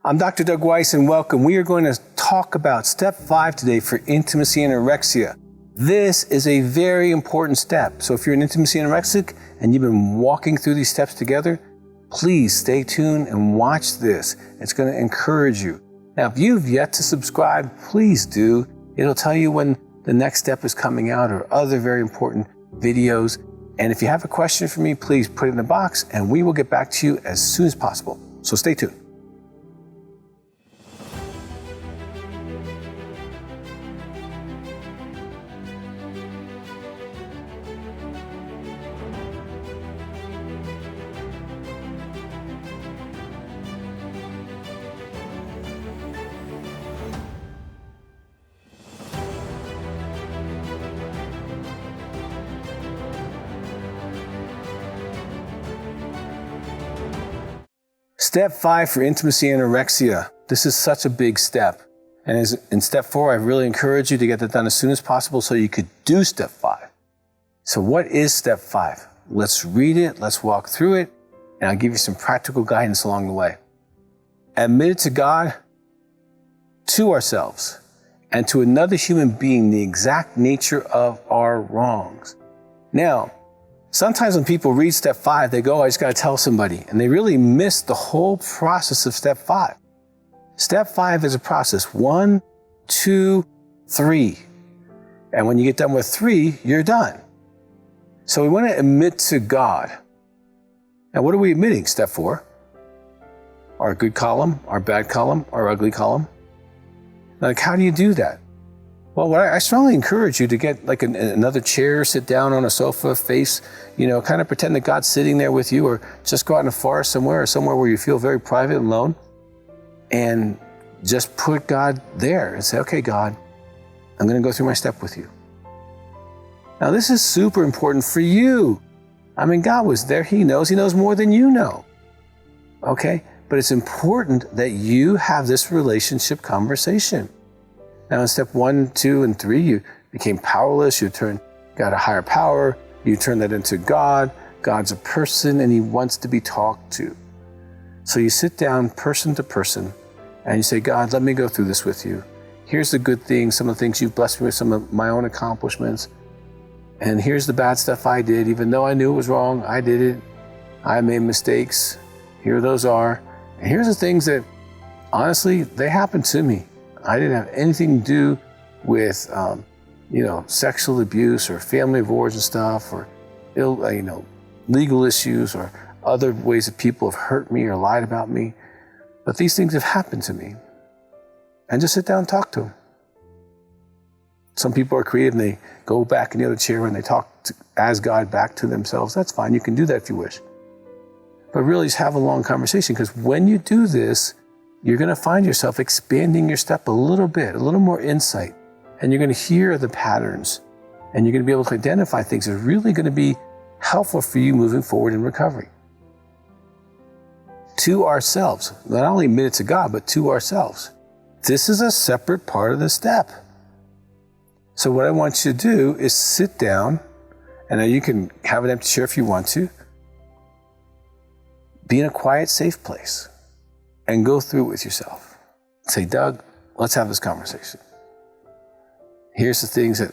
I'm Dr. Doug Weiss, and welcome. We are going to talk about step 5 today for intimacy anorexia. This is a very important step. So if you're an intimacy anorexic and you've been walking through these steps together, please stay tuned and watch this. It's going to encourage you. Now, if you've yet to subscribe, please do. It'll tell you when the next step is coming out or other very important videos. And if you have a question for me, please put it in the box and we will get back to you as soon as possible. So stay tuned. Step 5 for intimacy anorexia. This is such a big step. And in step 4, I really encourage you to get that done as soon as possible so you could do step 5. So what is step 5? Let's read it, let's walk through it, and I'll give you some practical guidance along the way. Admit to God, to ourselves, and to another human being the exact nature of our wrongs. Now, sometimes when people read step 5, they go, I just got to tell somebody. And they really miss the whole process of step 5. Step 5 is a process. 1, 2, 3. And when you get done with 3, you're done. So we want to admit to God. Now, what are we admitting? Step 4. Our good column, our bad column, our ugly column. Like, how do you do that? Well, I strongly encourage you to get like another chair, sit down on a sofa, face, kind of pretend that God's sitting there with you, or just go out in the forest somewhere or somewhere where you feel very private and alone, and just put God there and say, okay, God, I'm going to go through my step with you. Now, this is super important for you. I mean, God was there. He knows more than you know. Okay? But it's important that you have this relationship conversation. Now in step 1, 2, and 3, you became powerless. You got a higher power. You turn that into God. God's a person and he wants to be talked to. So you sit down person to person and you say, God, let me go through this with you. Here's the good things, some of the things you've blessed me with, some of my own accomplishments. And here's the bad stuff I did. Even though I knew it was wrong, I did it. I made mistakes. Here those are. And here's the things that, honestly, they happened to me. I didn't have anything to do with, sexual abuse or family of origin stuff or, legal issues or other ways that people have hurt me or lied about me. But these things have happened to me. And just sit down and talk to them. Some people are creative and they go back in the other chair and they talk as God back to themselves. That's fine. You can do that if you wish. But really just have a long conversation, because when you do this, you're going to find yourself expanding your step a little bit, a little more insight. And you're going to hear the patterns. And you're going to be able to identify things that are really going to be helpful for you moving forward in recovery. To ourselves. Not only admit it to God, but to ourselves. This is a separate part of the step. So what I want you to do is sit down, and you can have an empty chair if you want to. Be in a quiet, safe place. And go through it with yourself. Say, Doug, let's have this conversation. Here's the things that,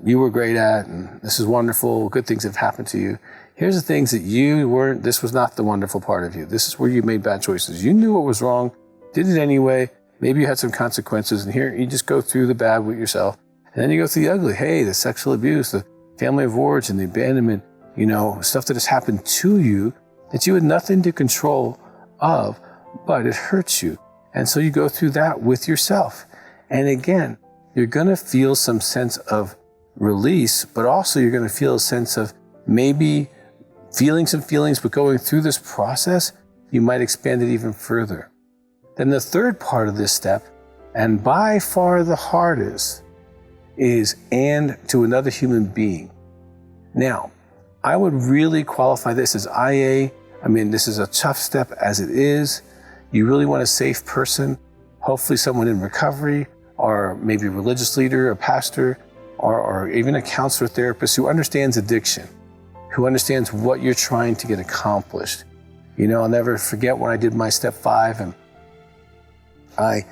you were great at, and this is wonderful, good things have happened to you. Here's the things that you weren't, this was not the wonderful part of you. This is where you made bad choices. You knew what was wrong, did it anyway, maybe you had some consequences, and here you just go through the bad with yourself. And then you go through the ugly. Hey, the sexual abuse, the family of origin, the abandonment, stuff that has happened to you that you had nothing to control of, but it hurts you. And so you go through that with yourself. And again, you're going to feel some sense of release, but also you're going to feel a sense of maybe feeling some feelings, but going through this process, you might expand it even further. Then the third part of this step, and by far the hardest, is and to another human being. Now, I would really qualify this as IA. I mean, this is a tough step as it is. You really want a safe person, hopefully someone in recovery, or maybe a religious leader, a pastor, or even a counselor, therapist who understands addiction, who understands what you're trying to get accomplished. I'll never forget when I did my step 5 and I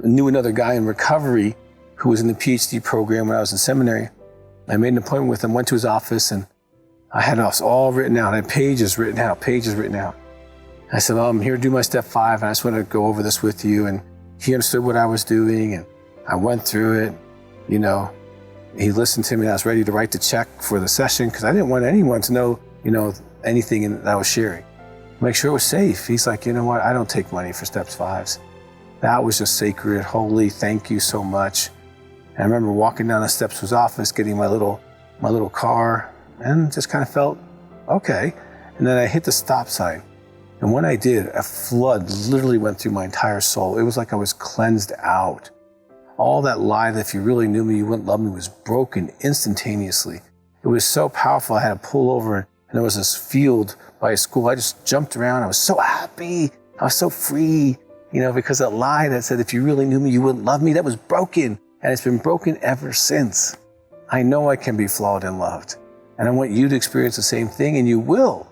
knew another guy in recovery who was in the PhD program when I was in seminary. I made an appointment with him, went to his office, and I had us all written out. I had pages written out. I said, well, I'm here to do my step 5, and I just want to go over this with you. And he understood what I was doing, and I went through it. You know, he listened to me, and I was ready to write the check for the session because I didn't want anyone to know, anything that I was sharing. Make sure it was safe. He's like, you know what? I don't take money for steps 5s. That was just sacred, holy. Thank you so much. And I remember walking down the steps to his office, getting my little car, and just kind of felt okay. And then I hit the stop sign. And when I did, a flood literally went through my entire soul. It was like I was cleansed out. All that lie that if you really knew me, you wouldn't love me was broken instantaneously. It was so powerful. I had to pull over, and there was this field by a school. I just jumped around. I was so happy. I was so free, because that lie that said, if you really knew me, you wouldn't love me, that was broken. And it's been broken ever since. I know I can be flawed and loved. And I want you to experience the same thing, and you will,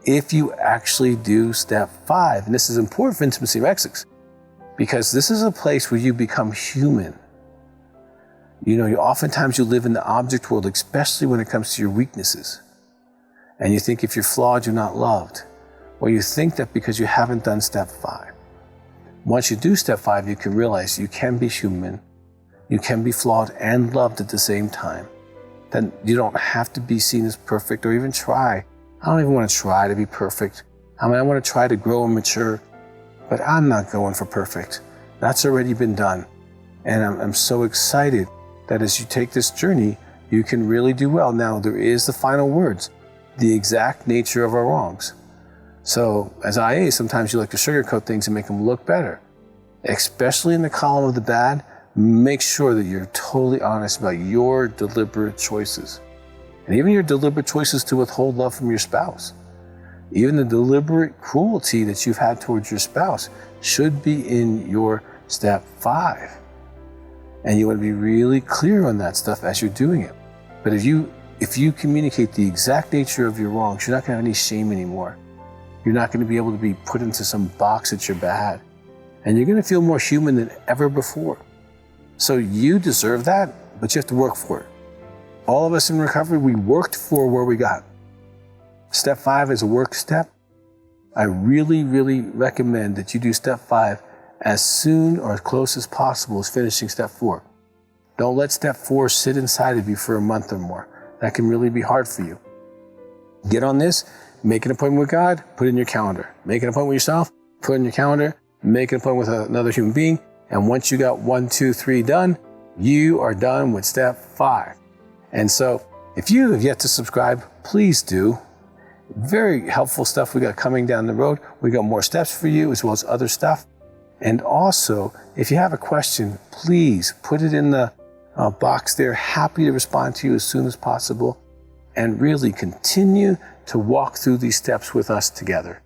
if you actually do step 5. And this is important for intimacy anorexics, because this is a place where you become human. Oftentimes you live in the object world, especially when it comes to your weaknesses. And you think if you're flawed, you're not loved. Or you think that because you haven't done step 5. Once you do step 5, you can realize you can be human, you can be flawed and loved at the same time. Then you don't have to be seen as perfect or even try. I don't even want to try to be perfect. I want to try to grow and mature, but I'm not going for perfect. That's already been done. And I'm so excited that as you take this journey, you can really do well. Now, there is the final words, the exact nature of our wrongs. So as IA, sometimes you like to sugarcoat things and make them look better. Especially in the column of the bad, make sure that you're totally honest about your deliberate choices. And even your deliberate choices to withhold love from your spouse. Even the deliberate cruelty that you've had towards your spouse should be in your step 5. And you want to be really clear on that stuff as you're doing it. But if you communicate the exact nature of your wrongs, you're not going to have any shame anymore. You're not going to be able to be put into some box that you're bad. And you're going to feel more human than ever before. So you deserve that, but you have to work for it. All of us in recovery, we worked for where we got. Step 5 is a work step. I really, really recommend that you do step 5 as soon or as close as possible as finishing step 4. Don't let step 4 sit inside of you for a month or more. That can really be hard for you. Get on this, make an appointment with God, put it in your calendar. Make an appointment with yourself, put it in your calendar, make an appointment with another human being. And once you got 1, 2, 3 done, you are done with step 5. And so if you have yet to subscribe, please do. Very helpful stuff we got coming down the road. We got more steps for you as well as other stuff. And also, if you have a question, please put it in the box there. Happy to respond to you as soon as possible. And really continue to walk through these steps with us together.